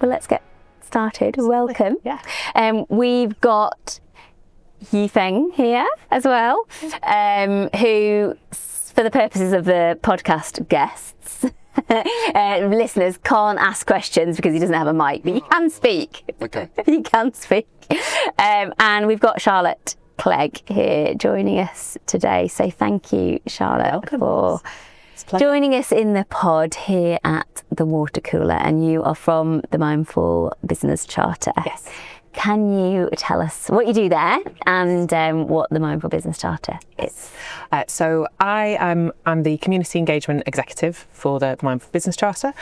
Well, let's get started. Welcome. Yeah. We've got Yifeng here as well, who, for the purposes of the podcast guests, listeners can't ask questions because he doesn't have a mic, but he can speak. Okay. He can speak. And we've got Charlotte Clegg here joining us today. So thank you, Charlotte, for joining us in the pod here at the Water Cooler. And you are from the Mimeful Business Charter. Yes. Can you tell us what you do there and what the Mimeful Business Charter is? So I am the Community Engagement Executive for the Mimeful Business Charter.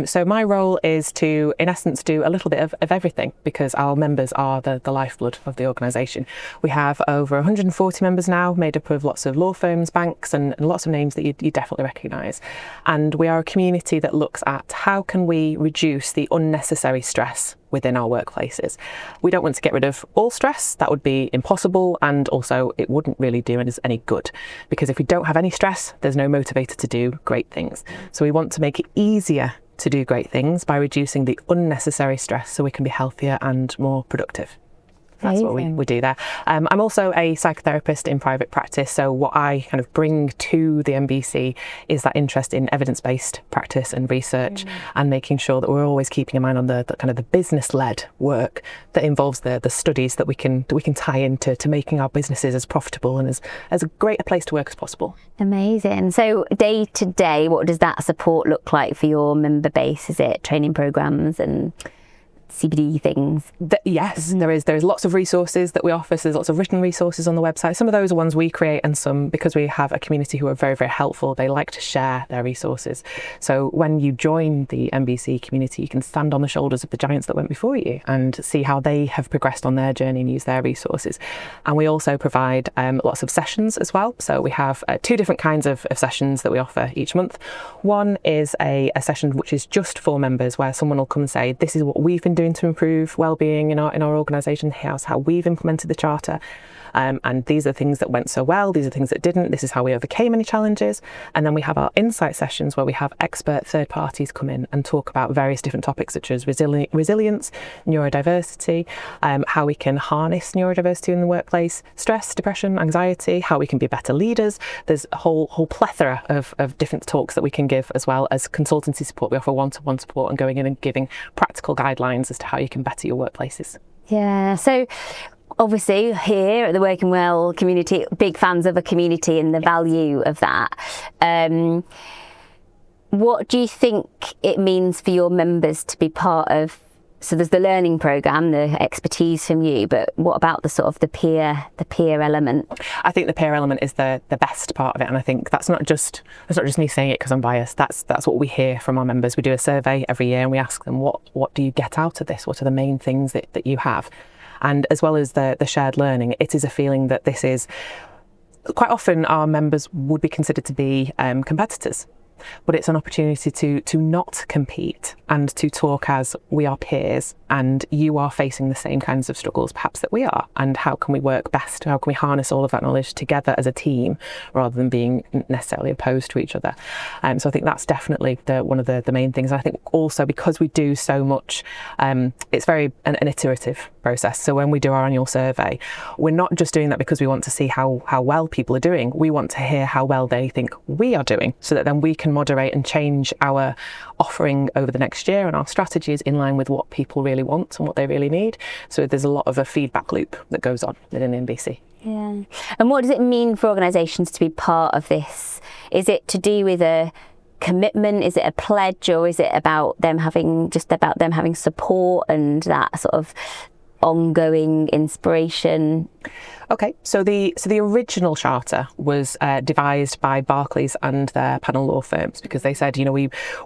So my role is to, in essence, do a little bit of everything because our members are the lifeblood of the organisation. We have over 140 members now, made up of lots of law firms, banks and lots of names that you definitely recognise. And we are a community that looks at how can we reduce the unnecessary stress within our workplaces. We don't want to get rid of all stress. That would be impossible, and also it wouldn't really do us any good, because if we don't have any stress, there's no motivator to do great things. So we want to make it easier to do great things by reducing the unnecessary stress so we can be healthier and more productive. That's what we do there. I'm also a psychotherapist in private practice, so what I kind of bring to the MBC is that interest in evidence-based practice and research, and making sure that we're always keeping in mind on the kind of the business-led work that involves the studies that we can tie into making our businesses as profitable and as great a place to work as possible. Amazing. So day to day, what does that support look like for your member base? Is it training programs and CBD things? Yes, there is lots of resources that we offer. So there's lots of written resources on the website. Some of those are ones we create, and some, because we have a community who are very, very helpful, they like to share their resources. So when you join the MBC community, you can stand on the shoulders of the giants that went before you and see how they have progressed on their journey and use their resources. And we also provide lots of sessions as well. So we have two different kinds of sessions that we offer each month. One is a session which is just for members, where someone will come and say, this is what we've been doing to improve wellbeing in our organisation. Here's how we've implemented the charter, and these are things that went so well, these are things that didn't, this is how we overcame any challenges. And then we have our insight sessions where we have expert third parties come in and talk about various different topics such as resilience, neurodiversity, how we can harness neurodiversity in the workplace, stress, depression, anxiety, how we can be better leaders. There's a whole plethora of different talks that we can give, as well as consultancy support. We offer one-to-one support and going in and giving practical guidelines as to how you can better your workplaces. Yeah, so obviously here at the Working Well community, big fans of a community and the value of that. What do you think it means for your members to be part of? So there's the learning programme, the expertise from you, but what about the sort of the peer element? I think the peer element is the best part of it, and I think that's not just me saying it because I'm biased. That's what we hear from our members. We do a survey every year and we ask them, what do you get out of this? What are the main things that you have? And as well as the shared learning, it is a feeling that this is, quite often our members would be considered to be competitors. But it's an opportunity to not compete and to talk as we are peers, and you are facing the same kinds of struggles perhaps that we are, and how can we work best, how can we harness all of that knowledge together as a team rather than being necessarily opposed to each other. So I think that's definitely one of the main things. And I think also because we do so much, it's very an iterative process. So when we do our annual survey, we're not just doing that because we want to see how well people are doing. We want to hear how well they think we are doing, so that then we can moderate and change our offering over the next year and our strategies in line with what people really want and what they really need. So there's a lot of a feedback loop that goes on within the NBC. Yeah. And what does it mean for organisations to be part of this? Is it to do with a commitment? Is it a pledge, or is it about them having support and that sort of ongoing inspiration? Okay, so the original charter was devised by Barclays and their panel law firms, because they said,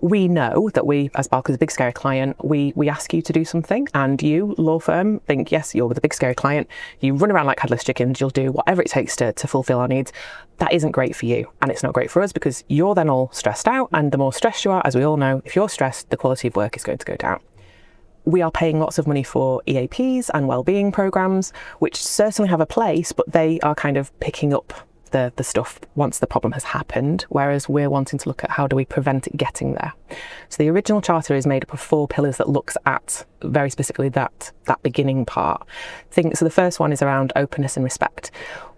we know that we, as Barclays, a big scary client, we ask you to do something, and you, law firm, think, yes, you're with a big scary client, you run around like headless chickens, you'll do whatever it takes to fulfil our needs. That isn't great for you, and it's not great for us, because you're then all stressed out, and the more stressed you are, as we all know, if you're stressed, the quality of work is going to go down. We are paying lots of money for EAPs and wellbeing programs, which certainly have a place, but they are kind of picking up the stuff once the problem has happened, whereas we're wanting to look at how do we prevent it getting there. So the original charter is made up of 4 pillars that looks at very specifically that beginning part. So the first one is around openness and respect.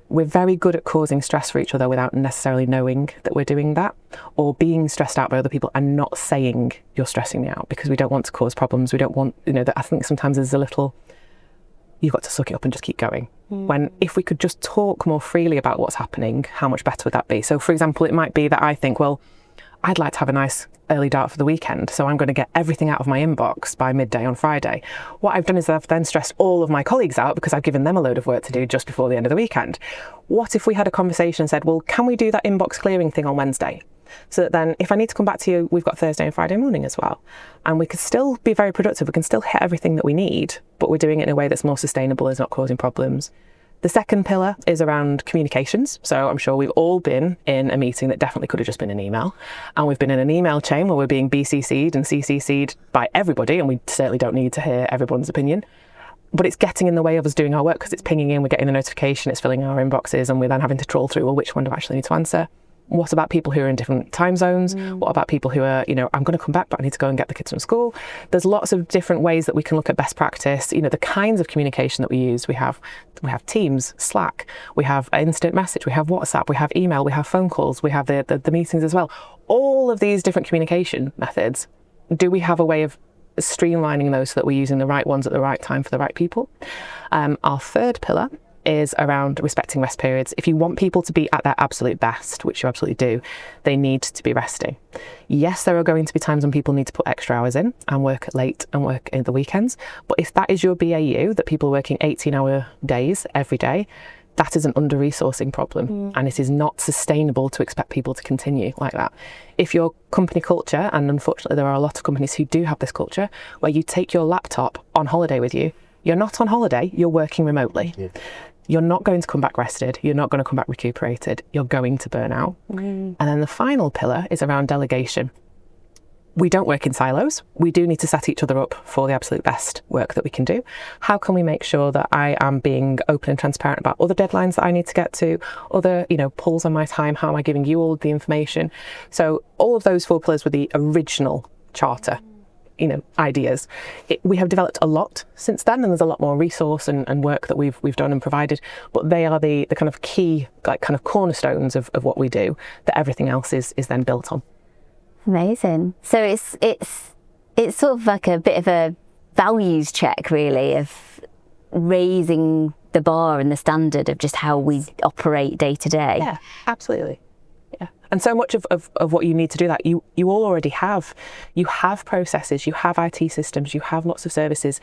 We're very good at causing stress for each other without necessarily knowing that we're doing that, or being stressed out by other people and not saying you're stressing me out, because we don't want to cause problems. We don't want, I think sometimes there's a little, you've got to suck it up and just keep going. When if we could just talk more freely about what's happening, how much better would that be? So for example, it might be that I think, well, I'd like to have a nice early dart for the weekend, so I'm going to get everything out of my inbox by midday on Friday. What I've done is I've then stressed all of my colleagues out because I've given them a load of work to do just before the end of the weekend. What if we had a conversation and said, well, can we do that inbox clearing thing on Wednesday? So that then if I need to come back to you, we've got Thursday and Friday morning as well. And we could still be very productive. We can still hit everything that we need, but we're doing it in a way that's more sustainable, is not causing problems. The second pillar is around communications. So I'm sure we've all been in a meeting that definitely could have just been an email. And we've been in an email chain where we're being BCC'd and CCC'd by everybody, and we certainly don't need to hear everyone's opinion. But it's getting in the way of us doing our work because it's pinging in, we're getting the notification, it's filling our inboxes, and we're then having to trawl through, well, which one do I actually need to answer? What about people who are in different time zones? What about people who are, I'm going to come back, but I need to go and get the kids from school? There's lots of different ways that we can look at best practice. The kinds of communication that we use. We have Teams, Slack, we have instant message, we have WhatsApp, we have email, we have phone calls, we have the meetings as well. All of these different communication methods. Do we have a way of streamlining those so that we're using the right ones at the right time for the right people? Our third pillar is around respecting rest periods. If you want people to be at their absolute best, which you absolutely do, they need to be resting. Yes, there are going to be times when people need to put extra hours in and work late and work in the weekends. But if that is your BAU, that people are working 18-hour days every day, that is an under-resourcing problem, and it is not sustainable to expect people to continue like that. If your company culture, and unfortunately there are a lot of companies who do have this culture, where you take your laptop on holiday with you, you're not on holiday, you're working remotely. Yeah. You're not going to come back rested. You're not going to come back recuperated. You're going to burn out. And then the final pillar is around delegation. We don't work in silos. We do need to set each other up for the absolute best work that we can do. How can we make sure that I am being open and transparent about other deadlines that I need to get to, other, pulls on my time? How am I giving you all of the information? So all of those 4 pillars were the original charter ideas. We have developed a lot since then, and there's a lot more resource and work that we've done and provided, but they are the kind of key, kind of cornerstones of what we do, that everything else is then built on. Amazing. So it's sort of like a bit of a values check, really, of raising the bar and the standard of just how we operate day to day. Yeah, absolutely. Yeah. And so much of what you need to do that, you all already have. You have processes, you have IT systems, you have lots of services.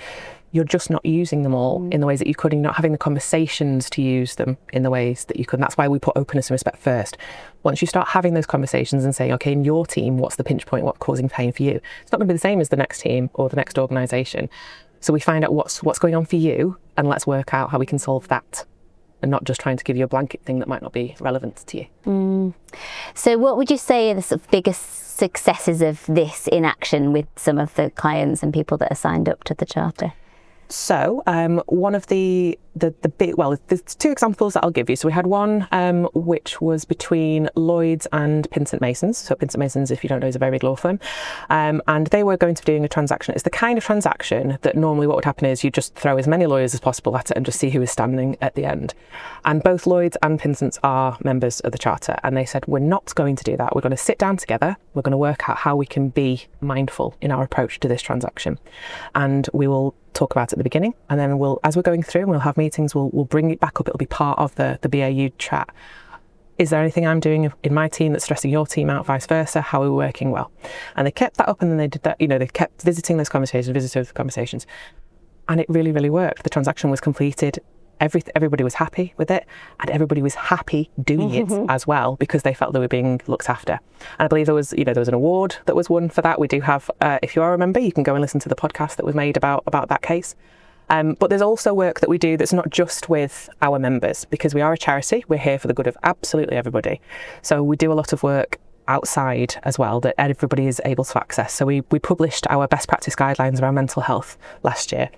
You're just not using them all in the ways that you could. You're not having the conversations to use them in the ways that you could. And that's why we put openness and respect first. Once you start having those conversations and saying, okay, in your team, what's the pinch point? What's causing pain for you? It's not going to be the same as the next team or the next organisation. So we find out what's going on for you, and let's work out how we can solve that, and not just trying to give you a blanket thing that might not be relevant to you. So what would you say are the sort of biggest successes of this in action with some of the clients and people that are signed up to the charter? So one of the big, well, there's 2 examples that I'll give you. So we had one which was between Lloyds and Pinsent Masons. So Pinsent Masons, if you don't know, is a very big law firm. And they were going to be doing a transaction. It's the kind of transaction that normally what would happen is you just throw as many lawyers as possible at it and just see who is standing at the end. And both Lloyds and Pinsents are members of the charter. And they said, we're not going to do that. We're going to sit down together. We're going to work out how we can be mindful in our approach to this transaction. And we will talk about it at the beginning, and then as we're going through and we'll have meetings, we'll bring it back up. It'll be part of the BAU chat. Is there anything I'm doing in my team that's stressing your team out, vice versa? How are we working well? And they kept that up, and then they did that, they kept visiting those conversations, and it really, really worked. The transaction was completed. Everybody was happy with it, and everybody was happy doing it as well, because they felt they were being looked after. And I believe there was an award that was won for that. We do have, if you are a member, you can go and listen to the podcast that was made about that case. But there's also work that we do that's not just with our members, because we are a charity. We're here for the good of absolutely everybody. So we do a lot of work outside as well that everybody is able to access. So we published our best practice guidelines around mental health last year.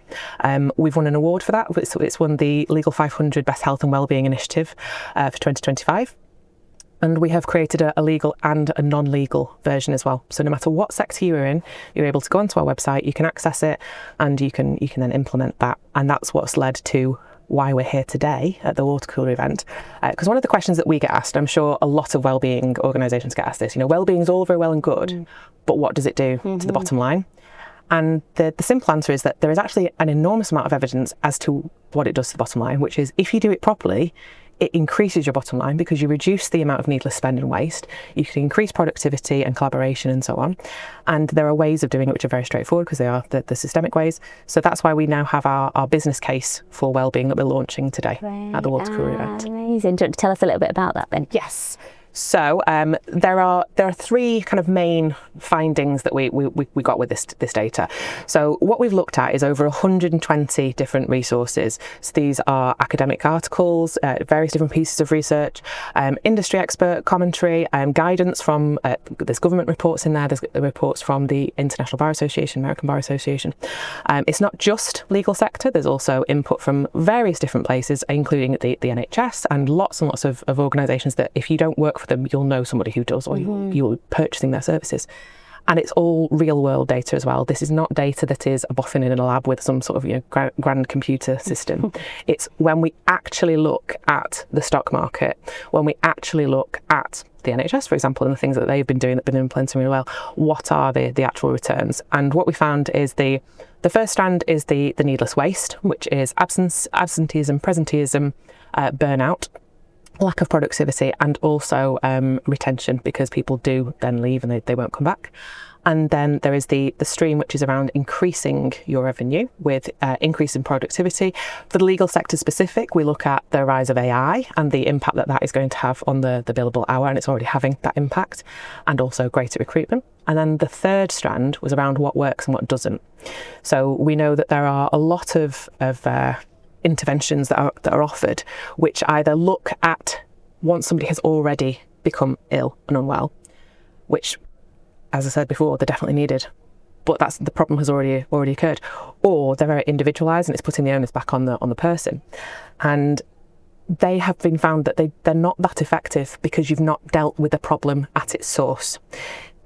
We've won an award for that. It's won the Legal 500 Best Health and Wellbeing Initiative for 2025. And we have created a legal and a non-legal version as well. So no matter what sector you're in, you're able to go onto our website, you can access it, and you can then implement that. And that's what's led to why we're here today at the water cooler event. Because one of the questions that we get asked, I'm sure a lot of wellbeing organisations get asked this, wellbeing is all very well and good, but what does it do to the bottom line? And the simple answer is that there is actually an enormous amount of evidence as to what it does to the bottom line, which is if you do it properly, it increases your bottom line because you reduce the amount of needless spend and waste. You can increase productivity and collaboration and so on. And there are ways of doing it which are very straightforward because they are the systemic ways. So that's why we now have our business case for wellbeing that we're launching today at the water cooler event. Amazing. Do you want to tell us a little bit about that then? Yes. So there are three kind of main findings that we got with this data. So what we've looked at is over 120 different resources. So these are academic articles, various different pieces of research, industry expert commentary, guidance from there's government reports in there. There's reports from the International Bar Association, American Bar Association. It's not just legal sector. There's also input from various different places, including the NHS and lots of organisations that if you don't work for them, you'll know somebody who does, or you're purchasing their services. And it's all real world data as well. This is not data that is a boffin in a lab with some sort of grand computer system. It's when we actually look at the stock market, when we actually look at the NHS, for example, and the things that they've been doing that have been implementing really well, what are the actual returns? And what we found is the first strand is the needless waste, which is absenteeism, presenteeism, burnout, lack of productivity, and also retention, because people do then leave and they won't come back. And then there is the stream, which is around increasing your revenue with increase in productivity. For the legal sector specific, we look at the rise of AI and the impact that is going to have on the billable hour, and it's already having that impact, and also greater recruitment. And then the third strand was around what works and what doesn't. So we know that there are a lot of interventions that are offered, which either look at once somebody has already become ill and unwell, which, as I said before, they're definitely needed, but the problem has already occurred, or they're very individualised and it's putting the onus back on the person. And they have been found that they're not that effective because you've not dealt with the problem at its source.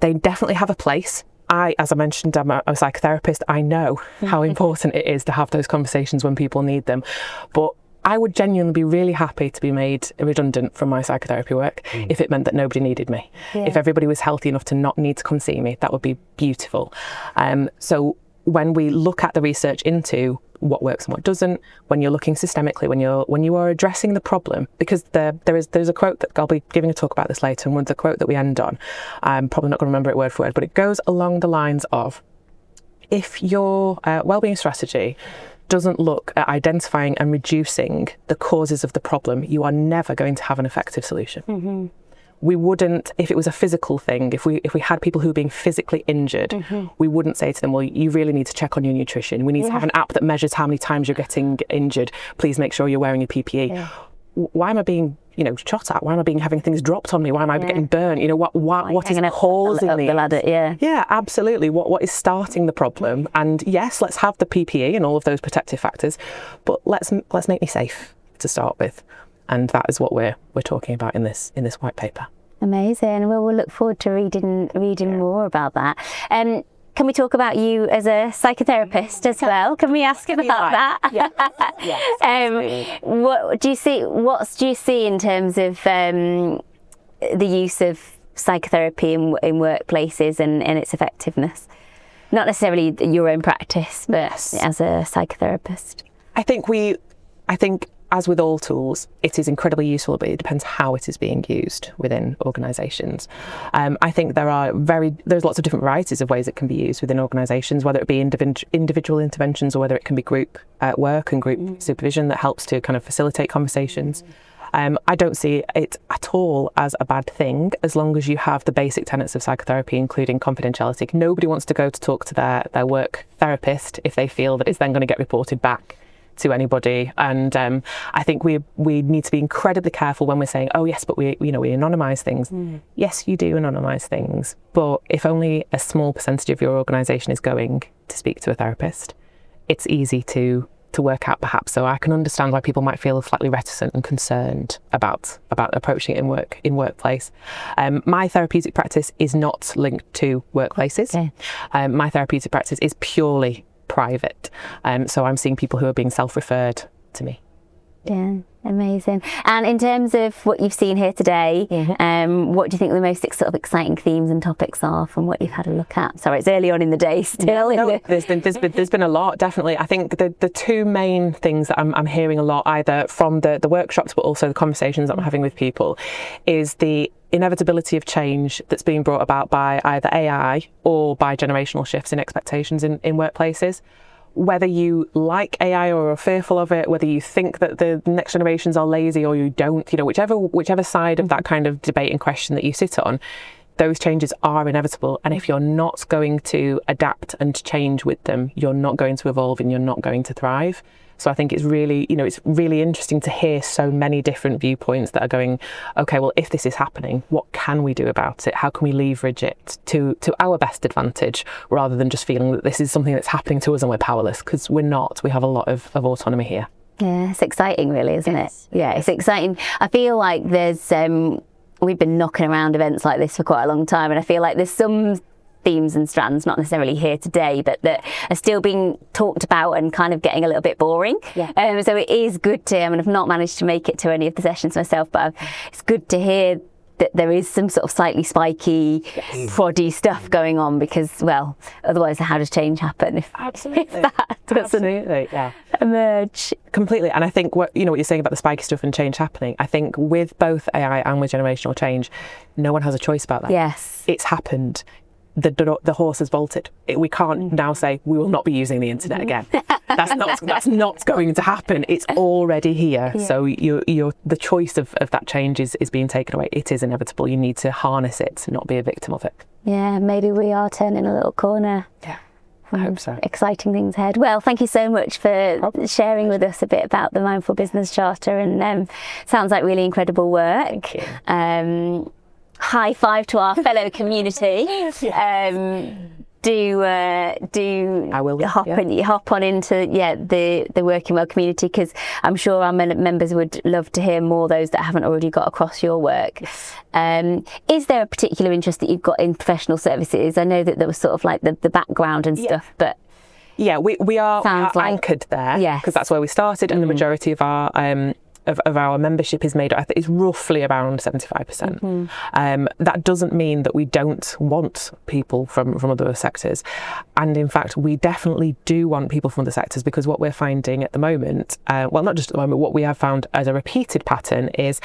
They definitely have a place. As I mentioned, I'm a psychotherapist. I know how important it is to have those conversations when people need them. But I would genuinely be really happy to be made redundant from my psychotherapy work if it meant that nobody needed me. Yeah. If everybody was healthy enough to not need to come see me, that would be beautiful. So when we look at the research into what works and what doesn't, when you're looking systemically, when you are addressing the problem, because there's a quote that I'll be giving a talk about this later, and one's a quote that we end on. I'm probably not going to remember it word for word, but it goes along the lines of, if your wellbeing strategy doesn't look at identifying and reducing the causes of the problem, you are never going to have an effective solution. We wouldn't, if it was a physical thing, if we had people who were being physically injured, we wouldn't say to them, well, you really need to check on your nutrition. We need to have an app that measures how many times you're getting injured. Please make sure you're wearing your PPE. Yeah. Why am I being, shot at? Why am I having things dropped on me? Why am I getting burnt? What is causing the ladder? Yeah, absolutely. What is starting the problem? And yes, let's have the PPE and all of those protective factors, but let's make me safe to start with. And that is what we're talking about in this white paper. Amazing. Well, we'll look forward to reading more about that. Can we talk about you as a psychotherapist as well? Can we ask about that? Yes. What do you see in terms of the use of psychotherapy in workplaces and its effectiveness? Not necessarily your own practice, but as a psychotherapist. I think as with all tools, it is incredibly useful, but it depends how it is being used within organisations. I think there's lots of different varieties of ways it can be used within organisations, whether it be individual interventions or whether it can be group work and group supervision that helps to kind of facilitate conversations. I don't see it at all as a bad thing, as long as you have the basic tenets of psychotherapy, including confidentiality. Nobody wants to go to talk to their work therapist if they feel that it's then going to get reported back to anybody, and I think we need to be incredibly careful when we're saying, oh yes, but we anonymise things. Yes, you do anonymise things, but if only a small percentage of your organisation is going to speak to a therapist, it's easy to work out perhaps. So I can understand why people might feel slightly reticent and concerned about approaching it in workplace. My therapeutic practice is not linked to workplaces. Okay. My therapeutic practice is purely private. So I'm seeing people who are being self-referred to me. Yeah, amazing. And in terms of what you've seen here today, what do you think the most sort of exciting themes and topics are from what you've had a look at? Sorry, it's early on in the day still. There's been a lot, definitely. I think the two main things that I'm hearing a lot, either from the workshops but also the conversations that I'm having with people, is the inevitability of change that's being brought about by either AI or by generational shifts in expectations in workplaces. Whether you like AI or are fearful of it, whether you think that the next generations are lazy or you don't, whichever side of that kind of debate and question that you sit on, those changes are inevitable. And if you're not going to adapt and change with them, you're not going to evolve and you're not going to thrive. So I think it's really, it's really interesting to hear so many different viewpoints that are going, okay, well, if this is happening, what can we do about it? How can we leverage it to our best advantage, rather than just feeling that this is something that's happening to us and we're powerless? Because we're not. We have a lot of autonomy here. Yeah, it's exciting really, isn't it? Yeah, it's exciting. I feel like there's, we've been knocking around events like this for quite a long time, and I feel like there's some themes and strands, not necessarily here today, but that are still being talked about and kind of getting a little bit boring. Yeah. So it is good to, I've not managed to make it to any of the sessions myself, but it's good to hear that there is some sort of slightly spiky, proddy stuff going on, because, well, otherwise how does change happen if that doesn't emerge? Completely. And I think what you're saying about the spiky stuff and change happening, I think with both AI and with generational change, no one has a choice about that. Yes. It's happened. The horse has bolted. We can't now say we will not be using the internet again. That's not going to happen. It's already here. Yeah. So the choice of that change is being taken away. It is inevitable. You need to harness it, not be a victim of it. Yeah, maybe we are turning a little corner. Yeah, I hope so. Exciting things ahead. Well, thank you so much for sharing with us a bit about the Mindful Business Charter, and sounds like really incredible work. Thank you. High five to our fellow community. I will hop on into the Working Well community, because I'm sure our members would love to hear more, those that haven't already got across your work. Yes. Is there a particular interest that you've got in professional services? I know that there was sort of like the background and stuff, but we are anchored there, because that's where we started, and the majority of our of our membership is made, I think, is roughly around 75%. That doesn't mean that we don't want people from other sectors. And in fact, we definitely do want people from other sectors, because what we're finding at the moment, well, not just at the moment, what we have found as a repeated pattern is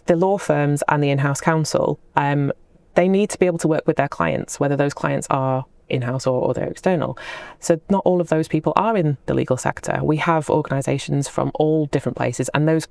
the law firms and the in-house counsel, they need to be able to work with their clients, whether those clients are in-house or they're external. So not all of those people are in the legal sector. We have organisations from all different places, and those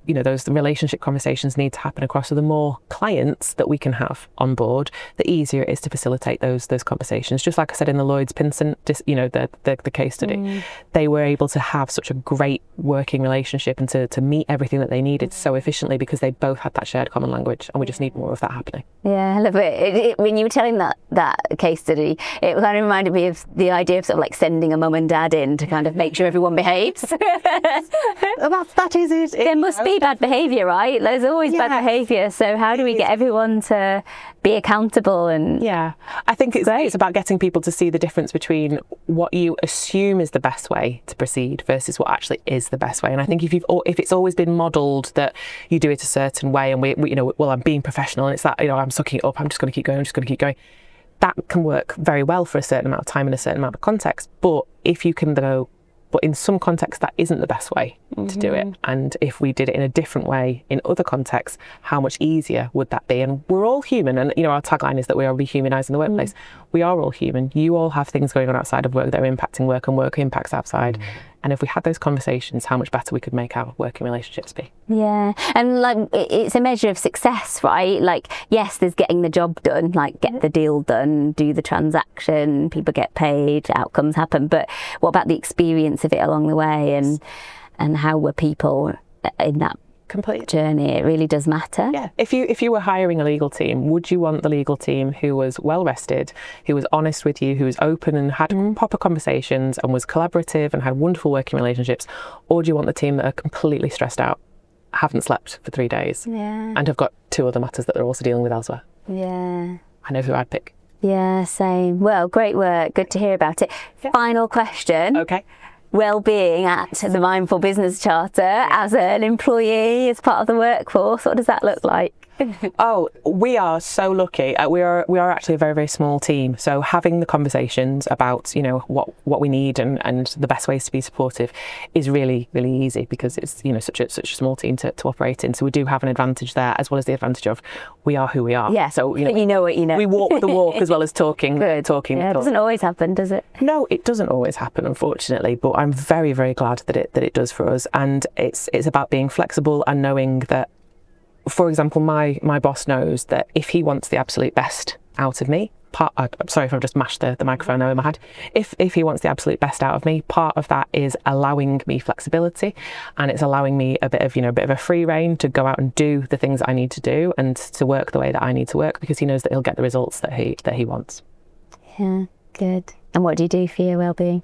relationship conversations need to happen across. So the more clients that we can have on board, the easier it is to facilitate those conversations. Just like I said in the Lloyds Pinson, the case study, they were able to have such a great working relationship and to meet everything that they needed so efficiently, because they both had that shared common language, and we just need more of that happening. Yeah, I love it. When you were telling that case study, it kind of reminded me of the idea of sort of like sending a mum and dad in to kind of make sure everyone behaves. That is it. There must be bad behaviour, right? There's always bad behaviour. So how do we get everyone to be accountable? And I think it's about getting people to see the difference between what you assume is the best way to proceed versus what actually is the best way. And I think if it's always been modelled that you do it a certain way, and we I'm being professional, and it's that I'm sucking it up, I'm just going to keep going. That can work very well for a certain amount of time in a certain amount of context. But if you can go, but in some contexts that isn't the best way to do it, and if we did it in a different way in other contexts, how much easier would that be? And we're all human, and our tagline is that we are rehumanising the workplace. We are all human. You all have things going on outside of work that are impacting work, and work impacts outside. And if we had those conversations, how much better we could make our working relationships be. Yeah, and like it's a measure of success, right? Like, yes, there's getting the job done, like get the deal done, do the transaction, people get paid, outcomes happen. But what about the experience of it along the way? And and how were people in that Completely. journey. It really does matter. Yeah. If you were hiring a legal team, would you want the legal team who was well rested, who was honest with you, who was open and had proper conversations and was collaborative and had wonderful working relationships, or do you want the team that are completely stressed out, haven't slept for 3 days, and have got 2 other matters that they're also dealing with elsewhere? Yeah. I know who I'd pick. Yeah, same. Well, great work. Good to hear about it. Final question. Okay. Well-being at the Mindful Business Charter as an employee, as part of the workforce, what does that look like? Oh, we are so lucky. We are actually a very, very small team. So having the conversations about, you know, what we need and the best ways to be supportive is really, really easy, because it's, you know, such a small team to operate in. So we do have an advantage there, as well as the advantage of we are who we are. Yeah. So you know what you know. We walk the walk as well as talking. Good. Talking. Yeah, it doesn't always happen, does it? No, it doesn't always happen, unfortunately. But I'm very, very glad that it does for us. And it's about being flexible and knowing that, for example, my boss knows that if he wants the absolute best out of me, I'm sorry if I've just mashed the microphone now in my head. If he wants the absolute best out of me, part of that is allowing me flexibility, and it's allowing me a bit of a free rein to go out and do the things that I need to do and to work the way that I need to work, because he knows that he'll get the results that he wants. Yeah, good. And what do you do for your well-being?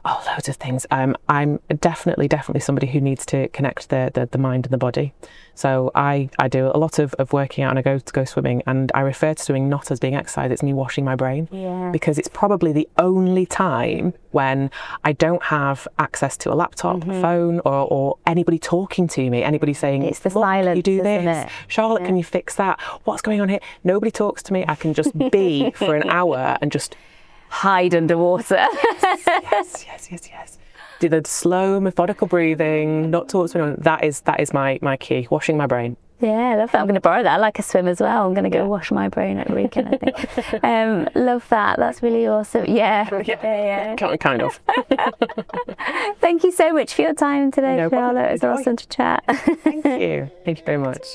Oh, loads of things. I'm definitely somebody who needs to connect the mind and the body. So I do a lot of working out, and I go swimming, and I refer to swimming not as being exercise, it's me washing my brain. Yeah. Because it's probably the only time when I don't have access to a laptop, phone, or anybody talking to me, anybody saying, it's the "Look, silence, can you do isn't this? it? Charlotte, can you fix that? What's going on here?" Nobody talks to me. I can just be for an hour and just hide underwater. Yes. Do the slow, methodical breathing, not talk to anyone. That is my key, washing my brain. Yeah, I love that. I'm going to borrow that. I like a swim as well. I'm going to go wash my brain at the weekend, I think. Love that. That's really awesome. Yeah. Kind of. Thank you so much for your time today, No Charlotte. problem. It was awesome to chat. Thank you. Thank you very much.